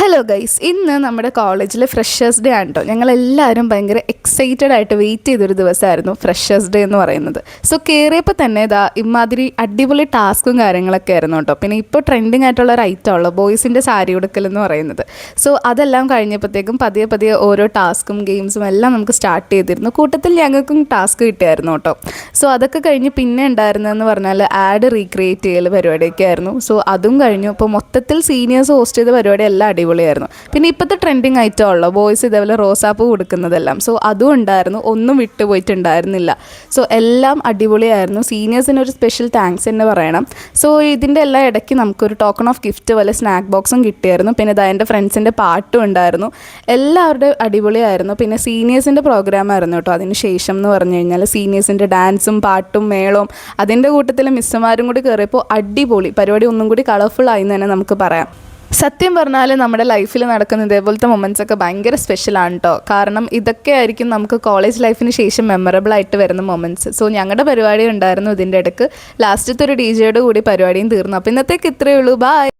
Hello guys, ഇന്ന് നമ്മുടെ കോളേജിലെ ഫ്രഷേഴ്സ് ഡേ ആണ് കേട്ടോ. ഞങ്ങളെല്ലാവരും ഭയങ്കര എക്സൈറ്റഡ് ആയിട്ട് വെയിറ്റ് ചെയ്തൊരു ദിവസമായിരുന്നു ഫ്രഷേഴ്സ് ഡേ എന്ന് പറയുന്നത്. സോ കയറിയപ്പോൾ തന്നെ ഇമാതിരി അടിപൊളി ടാസ്കും കാര്യങ്ങളൊക്കെ ആയിരുന്നു കേട്ടോ. പിന്നെ ഇപ്പോൾ ട്രെൻഡിങ് ആയിട്ടുള്ള ഒരു ഐറ്റം ഉള്ളൂ ബോയ്സിൻ്റെ സാരി ഉടുക്കൽ എന്ന് പറയുന്നത്. സോ അതെല്ലാം കഴിഞ്ഞപ്പോഴത്തേക്കും പതിയെ പതിയെ ഓരോ ടാസ്കും ഗെയിംസും എല്ലാം നമുക്ക് സ്റ്റാർട്ട് ചെയ്തിരുന്നു. കൂട്ടത്തിൽ ഞങ്ങൾക്കും ടാസ്ക് കിട്ടിയായിരുന്നു കേട്ടോ. സോ അതൊക്കെ കഴിഞ്ഞ് പിന്നെ ഉണ്ടായിരുന്നതെന്ന് പറഞ്ഞാൽ ആഡ് റീക്രിയേറ്റ് ചെയ്യൽ പരിപാടിയൊക്കെ ആയിരുന്നു. സോ അതും കഴിഞ്ഞു. അപ്പോൾ മൊത്തത്തിൽ സീനിയേഴ്സ് ഹോസ്റ്റ് ചെയ്ത പരിപാടി എല്ലാം അടിപൊളിയായിരുന്നു. പിന്നെ ഇപ്പോഴത്തെ ട്രെൻഡിങ് ഐറ്റം ഉള്ളൂ ബോയ്സ് ഇതേപോലെ റോസാപ്പൂ കൊടുക്കുന്നതെല്ലാം. സോ അതും ഉണ്ടായിരുന്നു, ഒന്നും വിട്ടുപോയിട്ടുണ്ടായിരുന്നില്ല. സോ എല്ലാം അടിപൊളിയായിരുന്നു. സീനിയേഴ്സിന് ഒരു സ്പെഷ്യൽ താങ്ക്സ് എന്ന് പറയണം. സോ ഇതിൻ്റെ എല്ലാം ഇടയ്ക്ക് നമുക്കൊരു ടോക്കൺ ഓഫ് ഗിഫ്റ്റ് പോലെ സ്നാക്ക് ബോക്സും കിട്ടിയായിരുന്നു. പിന്നെ എൻ്റെ ഫ്രണ്ട്സിൻ്റെ പാട്ടും ഉണ്ടായിരുന്നു. എല്ലാവരുടെയും അടിപൊളിയായിരുന്നു. പിന്നെ സീനിയേഴ്സിൻ്റെ പ്രോഗ്രാം ആയിരുന്നു കേട്ടോ. അതിന് ശേഷം എന്ന് പറഞ്ഞു കഴിഞ്ഞാൽ സീനിയേഴ്സിൻ്റെ ഡാൻസും പാട്ടും മേളവും അതിൻ്റെ കൂട്ടത്തിൽ മിസ്സുമാരും കൂടി കയറിയപ്പോൾ അടിപൊളി പരിപാടി, ഒന്നും കൂടി കളർഫുൾ ആയി എന്ന് തന്നെ നമുക്ക് പറയാം. സത്യം പറഞ്ഞാൽ നമ്മുടെ ലൈഫിൽ നടക്കുന്ന ഇതേപോലത്തെ മൊമെൻറ്റ്സ് ഒക്കെ ഭയങ്കര സ്പെഷ്യലാണ് കേട്ടോ. കാരണം ഇതൊക്കെ ആയിരിക്കും നമുക്ക് കോളേജ് ലൈഫിന് ശേഷം മെമ്മറബിൾ ആയിട്ട് വരുന്ന മൊമെൻറ്റ്സ്. സോ ഞങ്ങളുടെ പരിപാടി ഉണ്ടായിരുന്നു ഇതിൻ്റെ ഇടയ്ക്ക്. ലാസ്റ്റത്തെ ഒരു DJ യുടെ കൂടി പരിപാടിയും തീർന്നു. അപ്പോൾ ഇന്നത്തേക്ക് ഇത്രയേ ഉള്ളൂ. ബൈ.